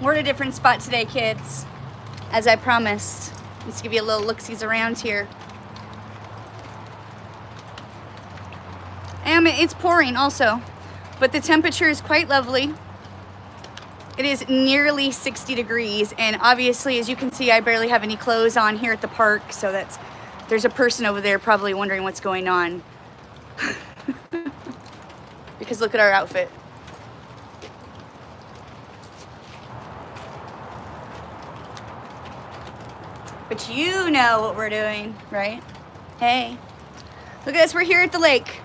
We're at a different spot today, kids, as I promised. Let's give you a little look-sees around here. And it's pouring also, but the temperature is quite lovely. It is nearly 60 degrees, and obviously, as you can see, I barely have any clothes on here at the park, so there's a person over there probably wondering what's going on. Because look at our outfit. But you know what we're doing, right? Hey, look at us, we're here at the lake.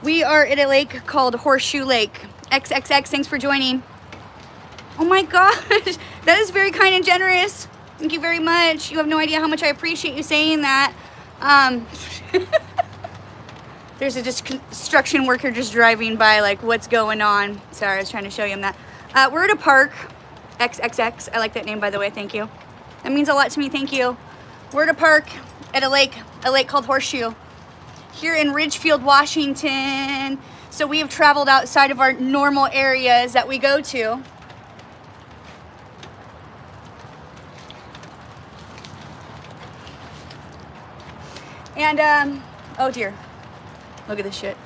We are at a lake called Horseshoe Lake. XXX, thanks for joining. Oh my gosh, that is very kind and generous. Thank you very much. You have no idea how much I appreciate you saying that. There's a construction worker just driving by, like, what's going on? Sorry, I was trying to show you that. We're at a park, XXX. I like that name, by the way, thank you. That means a lot to me, thank you. We're at a park at a lake called Horseshoe, here in Ridgefield, Washington. So we have traveled outside of our normal areas that we go to. And, oh dear, look at this shit.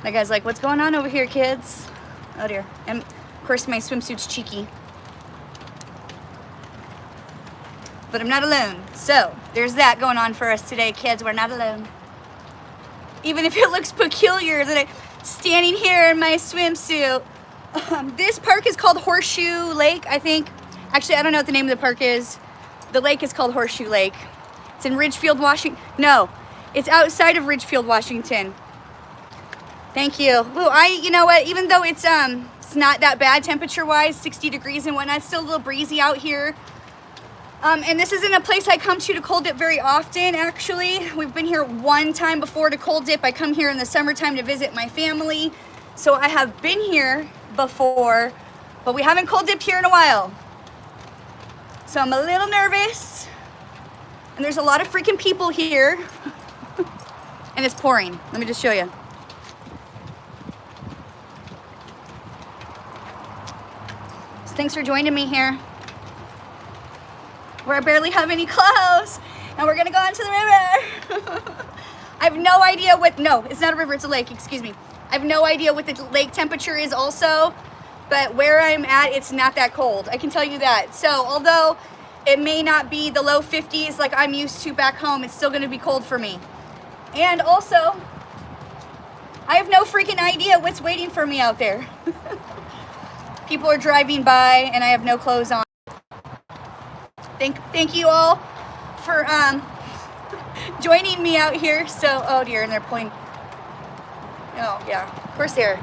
That guy's like, what's going on over here, kids? Oh dear. And of course my swimsuit's cheeky. But I'm not alone. So there's that going on for us today, kids. We're not alone. Even if it looks peculiar that I'm standing here in my swimsuit. This park is called Horseshoe Lake, I think. Actually, I don't know what the name of the park is. The lake is called Horseshoe Lake. It's in Ridgefield, Washington. No, it's outside of Ridgefield, Washington. Thank you. Ooh, you know what? Even though it's not that bad temperature-wise, 60 degrees and whatnot, it's still a little breezy out here. And this isn't a place I come to cold dip very often, actually. We've been here one time before to cold dip. I come here in the summertime to visit my family. So I have been here before, but we haven't cold dipped here in a while. So I'm a little nervous. And there's a lot of freaking people here. And it's pouring. Let me just show you. So thanks for joining me here, where I barely have any clothes, and we're gonna go onto the river. I have no idea no, it's not a river, it's a lake, excuse me. I have no idea what the lake temperature is also, but where I'm at, it's not that cold. I can tell you that. So although it may not be the low 50s like I'm used to back home, it's still gonna be cold for me. And also, I have no freaking idea what's waiting for me out there. People are driving by and I have no clothes on. Thank you all for joining me out here. So, oh dear, and they're pulling. Oh yeah, of course they are.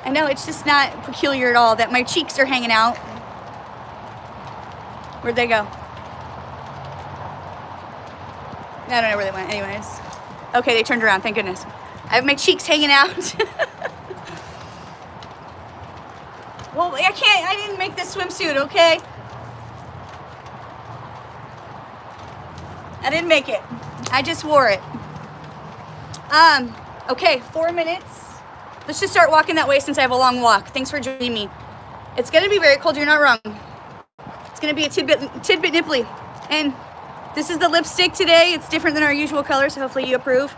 I know, it's just not peculiar at all that my cheeks are hanging out. Where'd they go? I don't know where they went. Anyways, okay, they turned around. Thank goodness. I have my cheeks hanging out. Well, I didn't make this swimsuit, okay? I didn't make it. I just wore it. Okay, 4 minutes. Let's just start walking that way since I have a long walk. Thanks for joining me. It's gonna be very cold, you're not wrong. It's gonna be a tidbit nipply. And this is the lipstick today. It's different than our usual color, so hopefully you approve.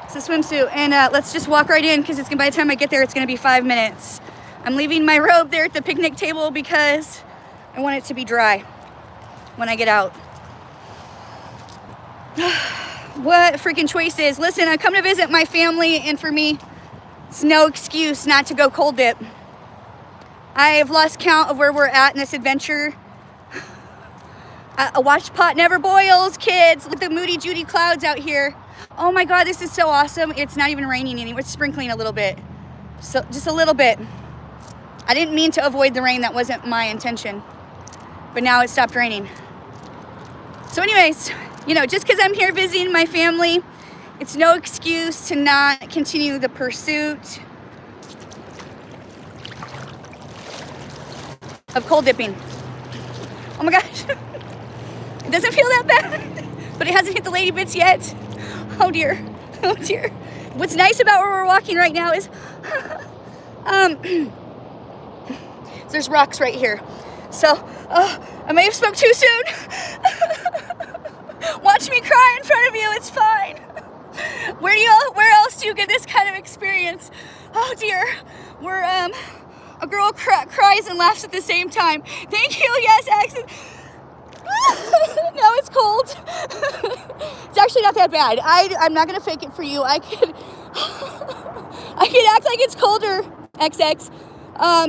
It's a swimsuit, and let's just walk right in because by the time I get there, it's gonna be 5 minutes. I'm leaving my robe there at the picnic table because I want it to be dry when I get out. What freaking choices. Listen, I come to visit my family, and for me, it's no excuse not to go cold dip. I have lost count of where we're at in this adventure. A watch pot never boils, kids. Look at the Moody Judy clouds out here. Oh my God, this is so awesome. It's not even raining anymore. It's sprinkling a little bit. So just a little bit. I didn't mean to avoid the rain. That wasn't my intention. But now it stopped raining. So anyways, you know, just because I'm here visiting my family, it's no excuse to not continue the pursuit of cold dipping. Oh my gosh. It doesn't feel that bad, but it hasn't hit the lady bits yet. Oh dear, oh dear. what's nice about where we're walking right now is there's rocks right here. So I may have spoke too soon. Watch me cry in front of you, it's fine. Where else do you get this kind of experience? Oh dear, where a girl cries and laughs at the same time. Thank you, yes, accent. Now it's cold. It's actually not that bad. I'm not gonna fake it for you. I could act like it's colder, XX.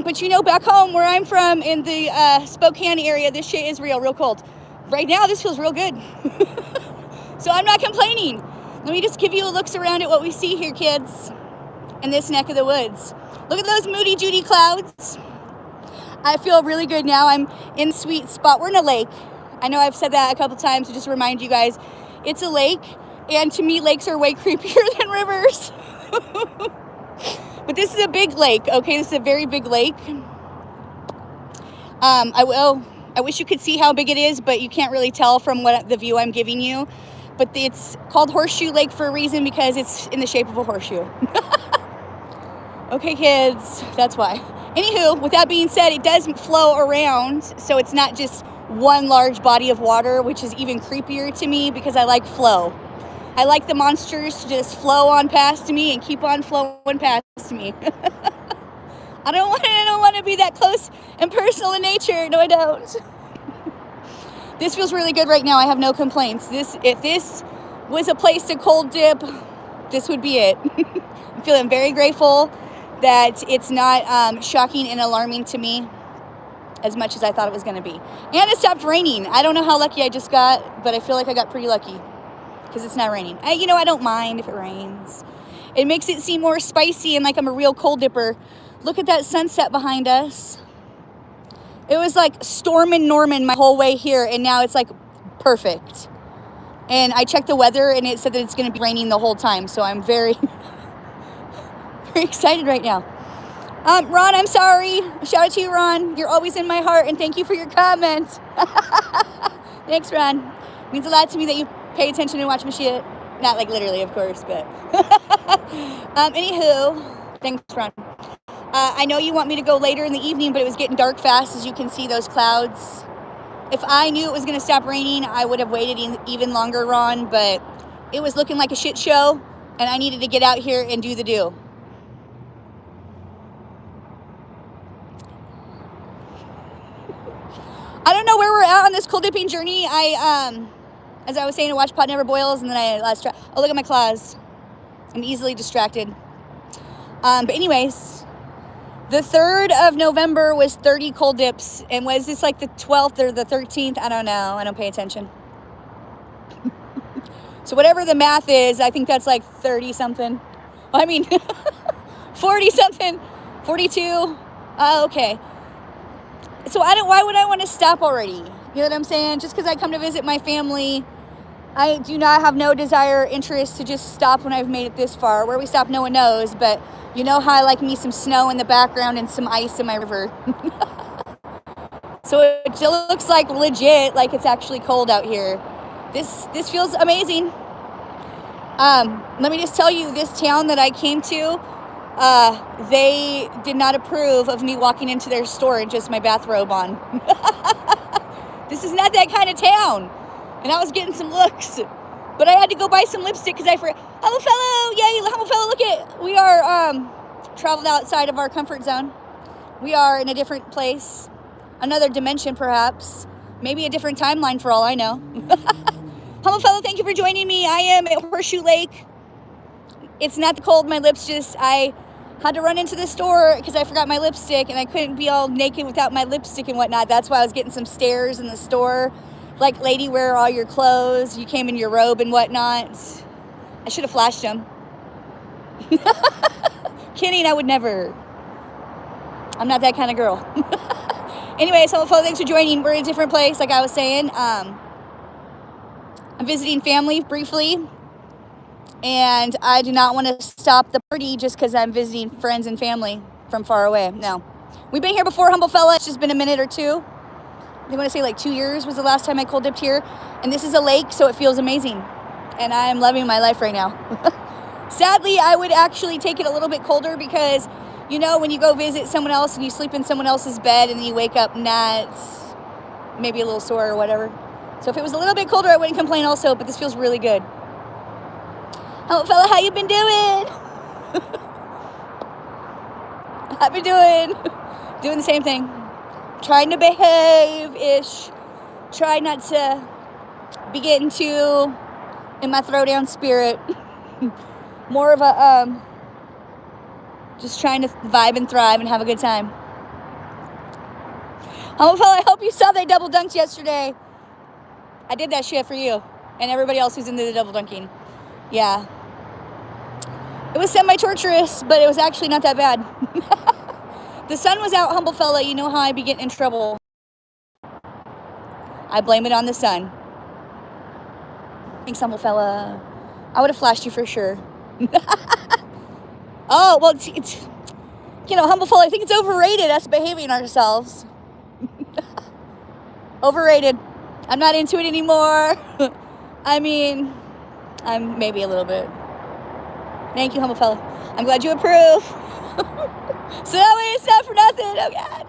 But you know, back home where I'm from in the Spokane area, this shit is real cold. Right now, this feels real good. So I'm not complaining. Let me just give you a looks around at what we see here, kids, in this neck of the woods. Look at those Moody Judy clouds. I feel really good now. I'm in a sweet spot. We're in a lake. I know I've said that a couple times to just remind you guys. It's a lake, and to me, lakes are way creepier than rivers. But this is a big lake, okay? This is a very big lake. I wish you could see how big it is, but you can't really tell from the view I'm giving you. But it's called Horseshoe Lake for a reason, because it's in the shape of a horseshoe. Okay, kids, that's why. Anywho, with that being said, it does flow around, so it's not just one large body of water, which is even creepier to me because I like flow. I like the monsters to just flow on past me and keep on flowing past me. I don't want to be that close and personal in nature. No, I don't. This feels really good right now. I have no complaints. If this was a place to cold dip, this would be it. I'm feeling very grateful that it's not shocking and alarming to me as much as I thought it was going to be. And it stopped raining. I don't know how lucky I just got, but I feel like I got pretty lucky because it's not raining. I don't mind if it rains. It makes it seem more spicy and like I'm a real cold dipper. Look at that sunset behind us. It was like storming Norman my whole way here, and now it's like perfect. And I checked the weather, and it said that it's going to be raining the whole time, so I'm very, very excited right now. Ron, I'm sorry. Shout out to you, Ron. You're always in my heart, and thank you for your comments. Thanks, Ron. It means a lot to me that you pay attention and watch my shit. Not like literally, of course, but anywho, thanks, Ron. I know you want me to go later in the evening, but it was getting dark fast, as you can see those clouds. If I knew it was going to stop raining, I would have waited even longer, Ron, but it was looking like a shit show, and I needed to get out here and do the do. I don't know where we're at on this cold dipping journey. As I was saying, I watched Pot Never Boils, and then I lost track. Oh, look at my claws. I'm easily distracted. But anyways, the 3rd of November was 30 cold dips. And was this like the 12th or the 13th? I don't know. I don't pay attention. So whatever the math is, I think that's like 30 something. I mean, 40 something, 42. Okay. So why would I want to stop already? You know what I'm saying? Just because I come to visit my family, I do not have no desire or interest to just stop when I've made it this far. Where we stop, no one knows, but you know how I like me some snow in the background and some ice in my river. So it still looks like legit, like it's actually cold out here. This feels amazing. Let me just tell you, this town that I came to, they did not approve of me walking into their store in just my bathrobe on. This is not that kind of town. And I was getting some looks. But I had to go buy some lipstick because I forgot. Hello, fellow. Yay, hello, fellow. Look at, we are traveled outside of our comfort zone. We are in a different place. Another dimension, perhaps. Maybe a different timeline for all I know. Hello, fellow. Thank you for joining me. I am at Horseshoe Lake. It's not the cold. My lips I had to run into the store because I forgot my lipstick, and I couldn't be all naked without my lipstick and whatnot. That's why I was getting some stares in the store. Like, lady, where are all your clothes? You came in your robe and whatnot. I should have flashed them. Kidding, I would never. I'm not that kind of girl. Anyways, hello, folks. Thanks for joining. We're in a different place, like I was saying. I'm visiting family briefly. And I do not want to stop the party just because I'm visiting friends and family from far away. No. We've been here before, humble fella. It's just been a minute or two. I want to say like 2 years was the last time I cold dipped here. And this is a lake, so it feels amazing. And I'm loving my life right now. Sadly, I would actually take it a little bit colder because, you know, when you go visit someone else and you sleep in someone else's bed and then you wake up nuts, maybe a little sore or whatever. So if it was a little bit colder, I wouldn't complain also, but this feels really good. Hello, fella, how you been doing? I've been doing the same thing. Trying to behave-ish. Try not to be getting too in my throwdown spirit. More of a, just trying to vibe and thrive and have a good time. Humble fella, I hope you saw they double dunked yesterday. I did that shit for you and everybody else who's into the double dunking. Yeah. It was semi-torturous, but it was actually not that bad. The sun was out, humble fella. You know how I be getting in trouble. I blame it on the sun. Thanks, humble fella. I would have flashed you for sure. Oh, well, it's, you know, humble fella, I think it's overrated us behaving ourselves. Overrated. I'm not into it anymore. I mean, I'm maybe a little bit. Thank you, humble fella. I'm glad you approve. So that way it's not for nothing. Oh, God.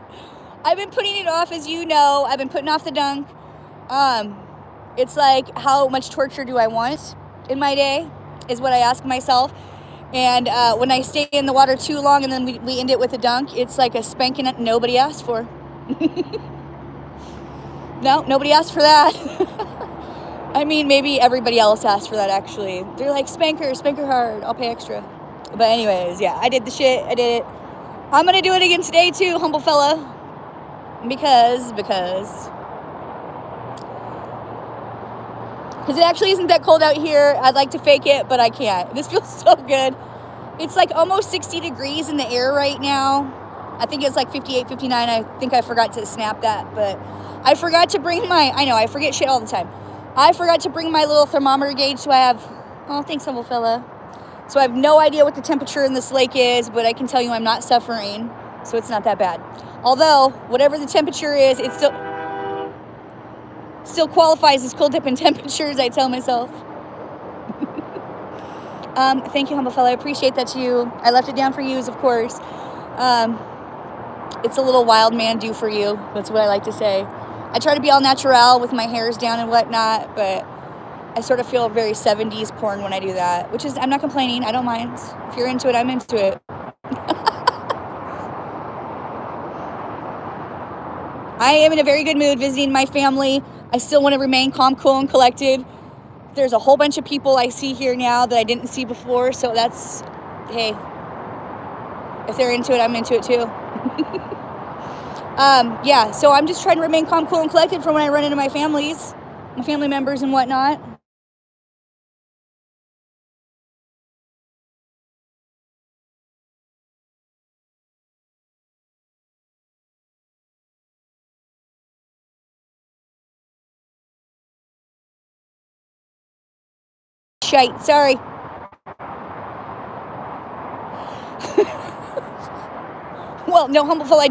I've been putting it off, as you know. I've been putting off the dunk. It's like, how much torture do I want in my day is what I ask myself. And when I stay in the water too long and then we end it with a dunk, it's like a spanking that nobody asked for. No, nobody asked for that. I mean, maybe everybody else asked for that, actually. They're like, spank her hard. I'll pay extra. But anyways, yeah, I did the shit. I did it. I'm going to do it again today, too, humble fella. Because it actually isn't that cold out here. I'd like to fake it, but I can't. This feels so good. It's like almost 60 degrees in the air right now. I think it's like 58, 59. I think I forgot to snap that, but I forgot to bring I know, I forget shit all the time. I forgot to bring my little thermometer gauge, so I have, oh, thanks, humble fella. So I have no idea what the temperature in this lake is, but I can tell you I'm not suffering, so it's not that bad. Although, whatever the temperature is, it still qualifies as cold dipping temperatures, I tell myself. Thank you, humble fella. I appreciate that too. I left it down for yous, of course. It's a little wild man do for you. That's what I like to say. I try to be all natural with my hairs down and whatnot, but I sort of feel very 70s porn when I do that, which is, I'm not complaining. I don't mind. If you're into it, I'm into it. I am in a very good mood visiting my family. I still want to remain calm, cool, and collected. There's a whole bunch of people I see here now that I didn't see before, so that's, hey, if they're into it, I'm into it too. Yeah, so I'm just trying to remain calm, cool, and collected for when I run into my family members and whatnot. Shite, sorry. Well, no, humble fella,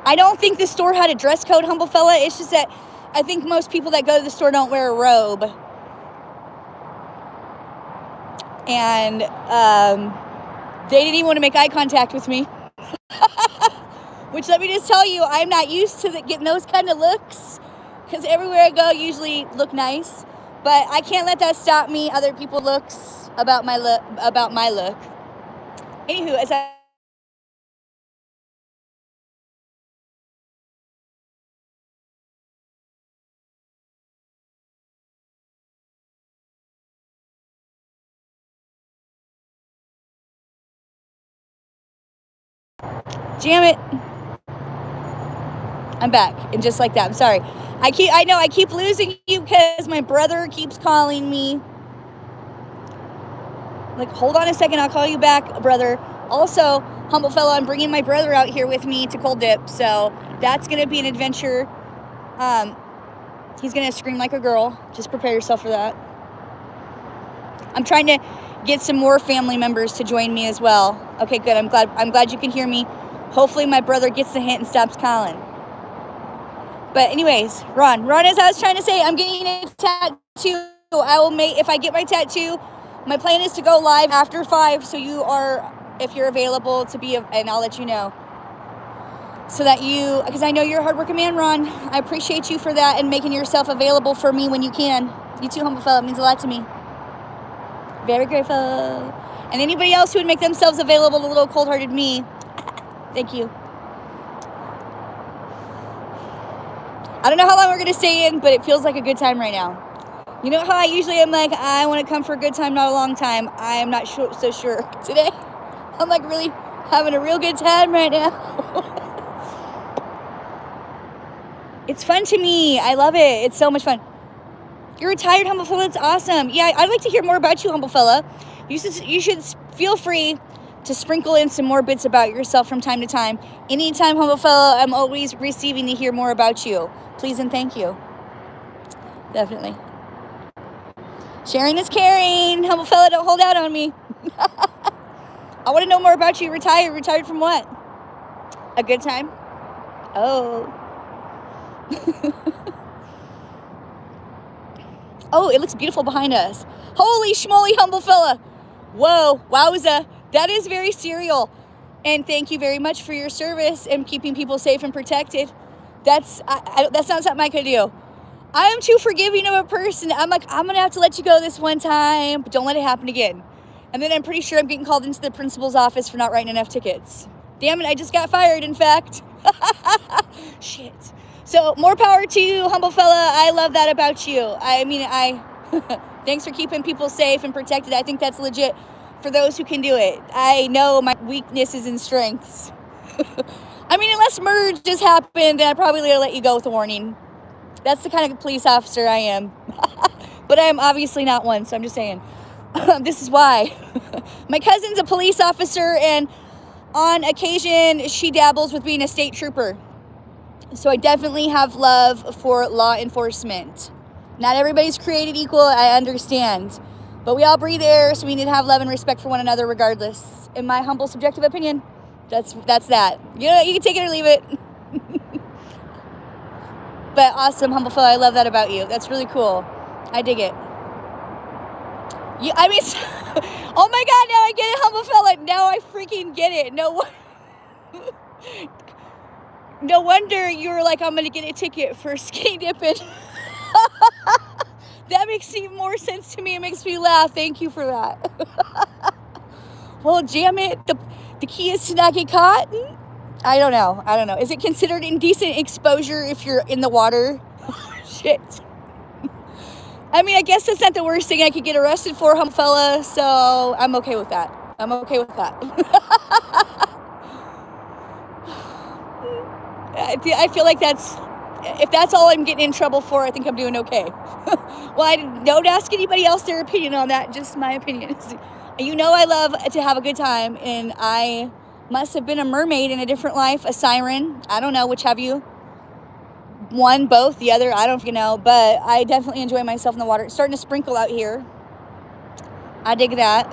I don't think the store had a dress code, humble fella. It's just that I think most people that go to the store don't wear a robe. And they didn't even want to make eye contact with me. Which, let me just tell you, I'm not used to getting those kind of looks. Because everywhere I go, I usually look nice. But I can't let that stop me, other people's looks about my look. Anywho, as I jam it. I'm back, and just like that, I'm sorry. I know I keep losing you because my brother keeps calling me. Like, hold on a second, I'll call you back, brother. Also, humble fella, I'm bringing my brother out here with me to cold dip, so that's gonna be an adventure. He's gonna scream like a girl. Just prepare yourself for that. I'm trying to get some more family members to join me as well. Okay, good. I'm glad you can hear me. Hopefully my brother gets the hint and stops calling. But anyways, Ron, as I was trying to say, I'm getting a tattoo. I will make, if I get my tattoo, My plan is to go live after 5, so you are, if you're available to be, and I'll let you know. So that you, because I know you're a hardworking man, Ron. I appreciate you for that and making yourself available for me when you can. You too, humble fella. It means a lot to me. Very grateful. And anybody else who would make themselves available to little cold-hearted me, thank you. I don't know how long we're going to stay in, but it feels like a good time right now. You know how I usually am like, I want to come for a good time, not a long time. I am not so sure. Today, I'm like really having a real good time right now. It's fun to me. I love it. It's so much fun. You're retired, humble fella. It's awesome. Yeah, I'd like to hear more about you, humble fella. You should feel free to sprinkle in some more bits about yourself from time to time. Anytime, humble fella, I'm always receiving to hear more about you. Please and thank you. Definitely. Sharing is caring. Humble fella, don't hold out on me. I want to know more about you. Retired. Retired from what? A good time? Oh. Oh, it looks beautiful behind us. Holy schmoly, humble fella. Whoa, wowza. That is very serial. And thank you very much for your service and keeping people safe and protected. That's not something I could do. I am too forgiving of a person. I'm like, I'm going to have to let you go this one time, but don't let it happen again. And then I'm pretty sure I'm getting called into the principal's office for not writing enough tickets. Damn it, I just got fired, in fact. Shit. So, more power to you, humble fella. I love that about you. I mean, thanks for keeping people safe and protected. I think that's legit for those who can do it. I know my weaknesses and strengths. I mean, unless murder just happened, then I probably would let you go with a warning. That's the kind of police officer I am. But I am obviously not one, so I'm just saying. This is why. My cousin's a police officer, and on occasion, she dabbles with being a state trooper. So I definitely have love for law enforcement. Not everybody's created equal, I understand. But we all breathe air, so we need to have love and respect for one another regardless. In my humble subjective opinion, that's that. You know, you can take it or leave it. But awesome, humble fellow, I love that about you. That's really cool. I dig it. I mean, oh my God, now I get it, humble fella. Now I freaking get it. No wonder you were like, I'm going to get a ticket for skinny dipping. That makes even more sense to me. It makes me laugh. Thank you for that. Well, damn it. The key is to not get caught? I don't know. Is it considered indecent exposure if you're in the water? Shit. I mean, I guess that's not the worst thing I could get arrested for, humble fella, so I'm okay with that. I feel like if that's all I'm getting in trouble for, I think I'm doing okay. Well, I don't ask anybody else their opinion on that, just my opinion. You know I love to have a good time, and I must have been a mermaid in a different life, a siren, I don't know, which have you? One, both, the other, I don't know, but I definitely enjoy myself in the water. It's starting to sprinkle out here. I dig that.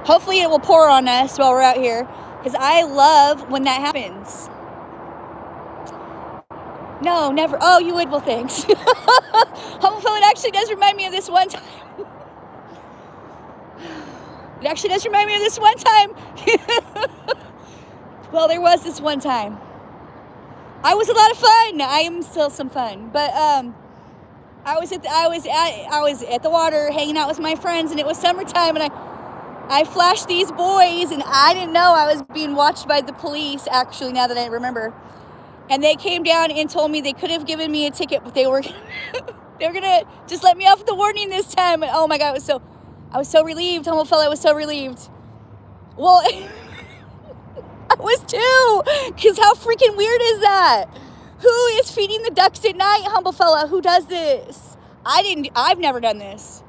Hopefully it will pour on us while we're out here, because I love when that happens. No, never. Oh, you would? Well, thanks. Humble fellow, it actually does remind me of this one time. Well, there was this one time. I was a lot of fun. I am still some fun, but I was at the water hanging out with my friends, and it was summertime, and I flashed these boys, and I didn't know I was being watched by the police. Actually, now that I remember, and they came down and told me they could have given me a ticket, but they were gonna just let me off with the warning this time. And oh my God, I was so relieved, humble fellow. I was so relieved. Well. I was too, because how freaking weird is that? Who is feeding the ducks at night, humble fella? Who does this? I've never done this.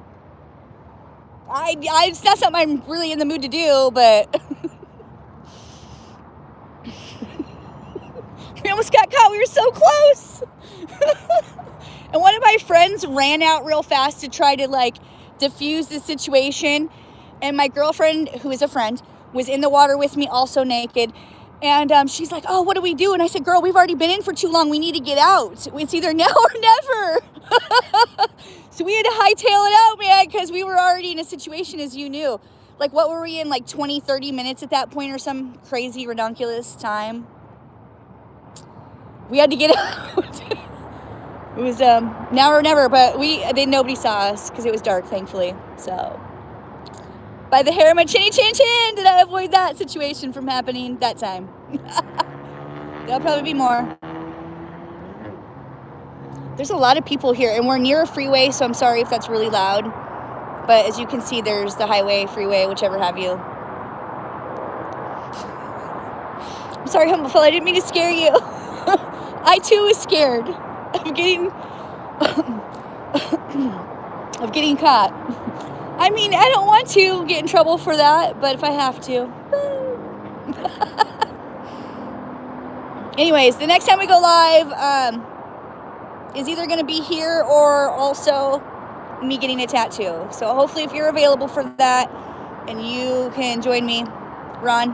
It's not something I'm really in the mood to do, but we almost got caught. We were so close. And one of my friends ran out real fast to try to diffuse the situation. And my girlfriend, who is a friend, was in the water with me, also naked. And she's like, oh, what do we do? And I said, girl, we've already been in for too long. We need to get out. It's either now or never. So we had to hightail it out, man, because we were already in a situation, as you knew. Like, what were we in, like 20, 30 minutes at that point or some crazy, redonkulous time? We had to get out. It was now or never, but nobody saw us because it was dark, thankfully. So by the hair of my chinny chin chin did I avoid that situation from happening that time. There'll probably be more. There's a lot of people here, and we're near a freeway, so I'm sorry if that's really loud. But as you can see, there's the highway, freeway, whichever have you. I'm sorry, humble fella, I didn't mean to scare you. I too was scared of getting caught. I mean, I don't want to get in trouble for that, but if I have to. Anyways, the next time we go live is either going to be here or also me getting a tattoo. So hopefully if you're available for that and you can join me, Ron.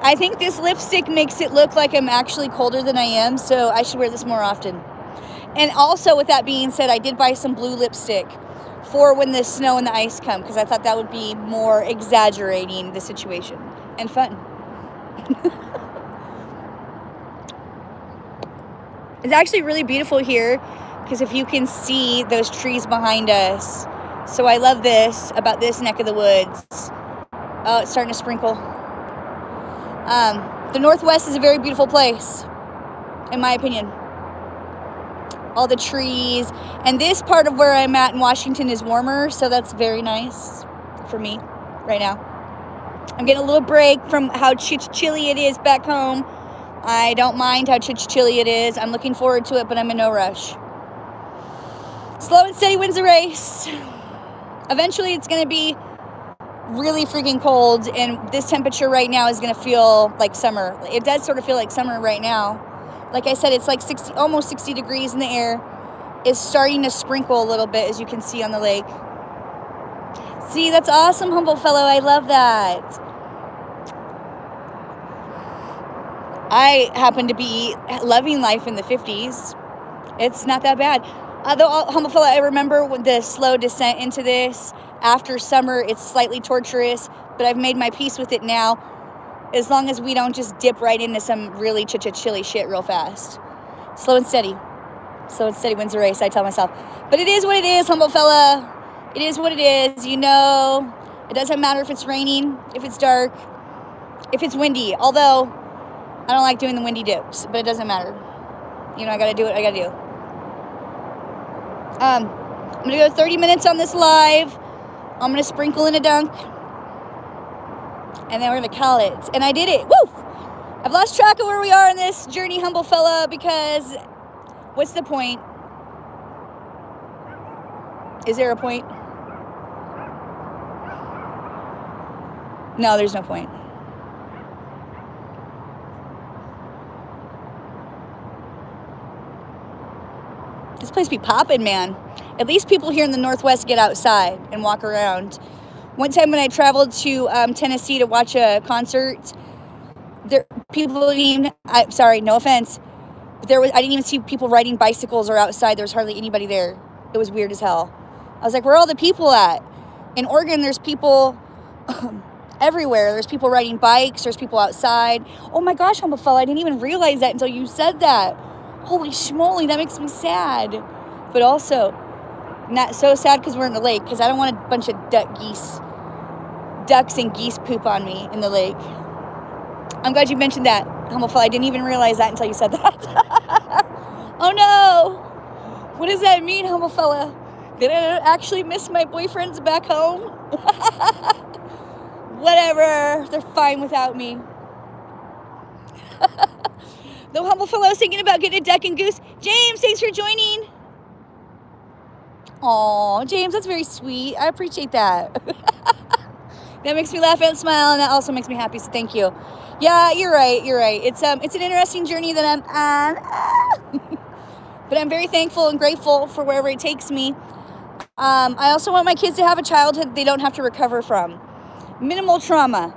I think this lipstick makes it look like I'm actually colder than I am, so I should wear this more often. And also, with that being said, I did buy some blue lipstick for when the snow and the ice come, because I thought that would be more exaggerating the situation and fun. It's actually really beautiful here, because if you can see those trees behind us. So I love this about this neck of the woods. Oh, it's starting to sprinkle. The Northwest is a very beautiful place, in my opinion. All the trees, and this part of where I'm at in Washington is warmer, so that's very nice for me right now. I'm getting a little break from how chilly it is back home. I don't mind how chilly it is. I'm looking forward to it, but I'm in no rush. Slow and steady wins the race. Eventually, it's going to be really freaking cold, and this temperature right now is going to feel like summer. It does sort of feel like summer right now. Like I said, it's like 60, almost 60 degrees in the air. It's starting to sprinkle a little bit, as you can see on the lake. See, that's awesome, humble fellow. I love that. I happen to be loving life in the 50s. It's not that bad. Although, humble fellow, I remember the slow descent into this. After summer, it's slightly torturous, but I've made my peace with it now. As long as we don't just dip right into some really chilly shit real fast. Slow and steady. Slow and steady wins the race, I tell myself. But it is what it is, humble fella. It is what it is. You know, it doesn't matter if it's raining, if it's dark, if it's windy. Although, I don't like doing the windy dips, but it doesn't matter. You know, I gotta do what I gotta do. I'm gonna go 30 minutes on this live. I'm gonna sprinkle in a dunk. And then we're gonna call it. And I did it. Woo! I've lost track of where we are in this journey, humble fella, because what's the point? Is there a point? No, there's no point. This place be popping, man. At least people here in the Northwest get outside and walk around. One time when I traveled to Tennessee to watch a concert, people didn't even, sorry, no offense, but I didn't even see people riding bicycles or outside. There was hardly anybody there. It was weird as hell. I was like, where are all the people at? In Oregon, there's people everywhere. There's people riding bikes. There's people outside. Oh my gosh, humble fella, I didn't even realize that until you said that. Holy schmoly, that makes me sad. But also, not so sad because we're in the lake, because I don't want a bunch of ducks and geese poop on me in the lake. I'm glad you mentioned that, humble fella. I didn't even realize that until you said that. Oh no! What does that mean, humble fella? Did I actually miss my boyfriends back home? Whatever, they're fine without me. The humble fellow was thinking about getting a duck and goose. James, thanks for joining. Aw, James, that's very sweet. I appreciate that. That makes me laugh and smile, and that also makes me happy, so thank you. Yeah, you're right. It's an interesting journey that I'm on. But I'm very thankful and grateful for wherever it takes me. I also want my kids to have a childhood they don't have to recover from. Minimal trauma.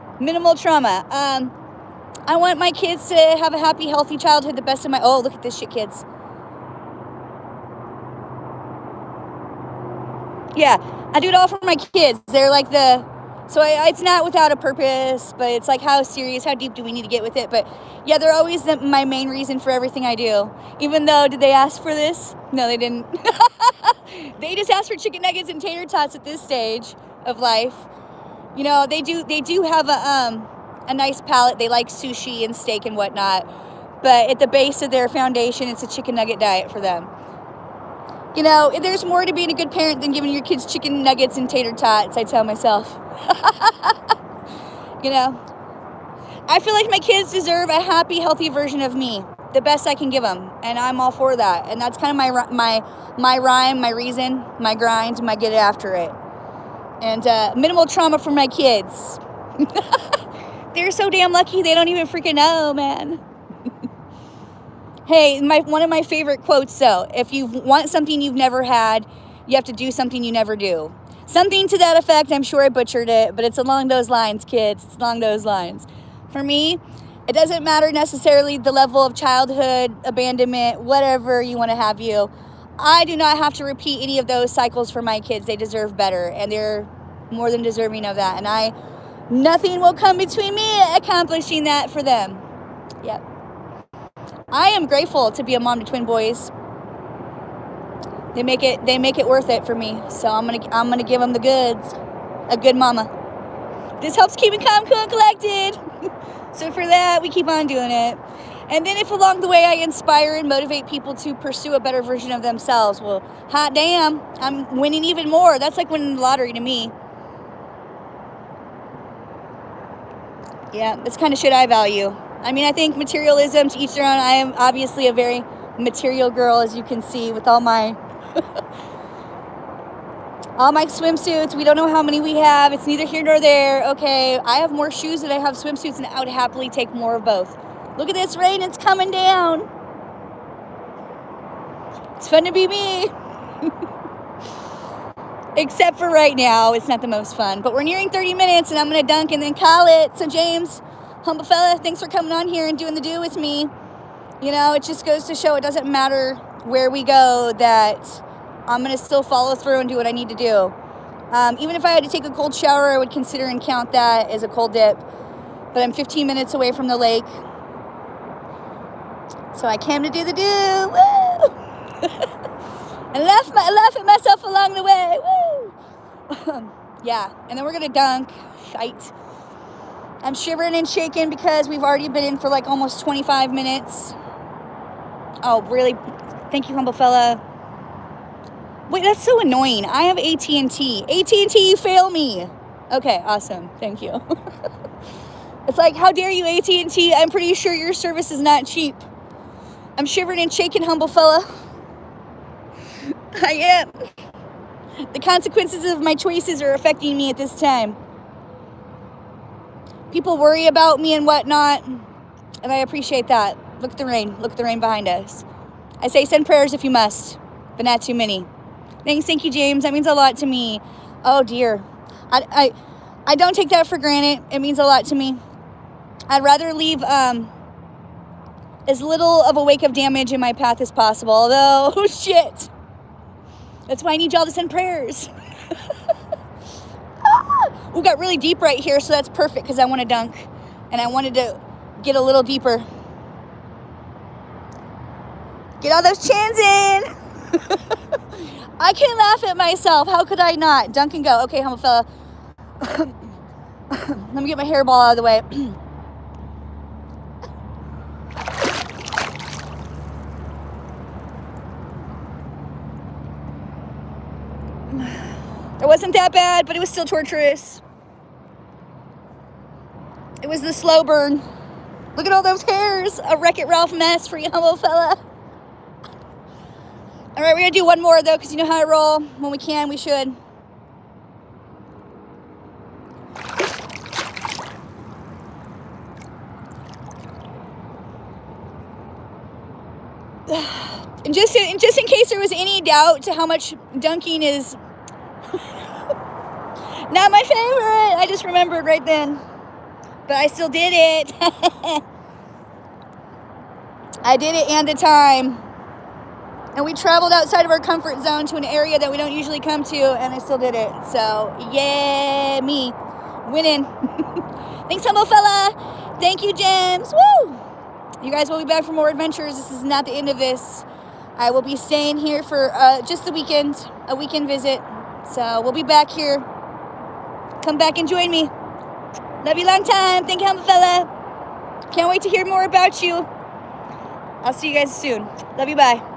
I want my kids to have a happy, healthy childhood, the best of my... Oh, look at this shit, kids. Yeah, I do it all for my kids. They're like it's not without a purpose, but it's like how serious, how deep do we need to get with it? But yeah, they're always my main reason for everything I do. Even though, did they ask for this? No, they didn't. They just asked for chicken nuggets and tater tots at this stage of life. You know, they do have a nice palate. They like sushi and steak and whatnot. But at the base of their foundation, it's a chicken nugget diet for them. You know, there's more to being a good parent than giving your kids chicken nuggets and tater tots, I tell myself. You know, I feel like my kids deserve a happy, healthy version of me, the best I can give them, and I'm all for that. And that's kind of my rhyme, my reason, my grind, my get after it. And minimal trauma for my kids. They're so damn lucky they don't even freaking know, man. Hey, one of my favorite quotes, though, if you want something you've never had, you have to do something you never do. Something to that effect. I'm sure I butchered it, but it's along those lines, kids. It's along those lines. For me, it doesn't matter necessarily the level of childhood, abandonment, whatever you want to have you. I do not have to repeat any of those cycles for my kids. They deserve better, and they're more than deserving of that. And nothing will come between me accomplishing that for them. Yep. I am grateful to be a mom to twin boys. They make it worth it for me. So I'm gonna give them the goods. A good mama. This helps keep me calm, cool, and collected. So for that, we keep on doing it. And then if along the way I inspire and motivate people to pursue a better version of themselves, well, hot damn, I'm winning even more. That's like winning the lottery to me. Yeah, that's kind of shit I value. I mean, I think materialism, to each their own. I am obviously a very material girl, as you can see, with all my swimsuits. We don't know how many we have. It's neither here nor there. Okay, I have more shoes than I have swimsuits, and I would happily take more of both. Look at this rain. It's coming down. It's fun to be me. Except for right now, it's not the most fun. But we're nearing 30 minutes, and I'm going to dunk and then call it. So, James, humble fella, thanks for coming on here and doing the do with me. You know, it just goes to show it doesn't matter where we go, that I'm going to still follow through and do what I need to do. Even if I had to take a cold shower, I would consider and count that as a cold dip. But I'm 15 minutes away from the lake. So I came to do the do. Woo! And laugh at myself along the way. Woo! Yeah, and then we're going to dunk. Shite. I'm shivering and shaking because we've already been in for like almost 25 minutes. Oh, really? Thank you, humble fella. Wait, that's so annoying. I have AT&T. AT&T, you fail me. Okay, awesome. Thank you. It's like, how dare you, AT&T? I'm pretty sure your service is not cheap. I'm shivering and shaking, humble fella. I am. The consequences of my choices are affecting me at this time. People worry about me and whatnot, and I appreciate that. Look at the rain. Look at the rain behind us. I say send prayers if you must, but not too many. Thank you, James. That means a lot to me. Oh, dear. I don't take that for granted. It means a lot to me. I'd rather leave as little of a wake of damage in my path as possible, although, oh, shit. That's why I need y'all to send prayers. We got really deep right here, so that's perfect because I want to dunk. And I wanted to get a little deeper. Get all those chins in. I can't laugh at myself. How could I not? Dunk and go. Okay, humble fella. Let me get my hairball out of the way. It wasn't that bad, but it was still torturous. It was the slow burn. Look at all those hairs. A Wreck-It Ralph mess for you, humble fella. All right, we're going to do one more, though, because you know how I roll. When we can, we should. And just in case there was any doubt to how much dunking is not my favorite, I just remembered right then. But I still did it. I did it and the time. And we traveled outside of our comfort zone to an area that we don't usually come to, and I still did it. So, yeah, me. Winning. Thanks, humble fella. Thank you, Gems. Woo! You guys will be back for more adventures. This is not the end of this. I will be staying here for just the weekend, a weekend visit. So, we'll be back here. Come back and join me. Love you long time. Thank you, humble fella. Can't wait to hear more about you. I'll see you guys soon. Love you, bye.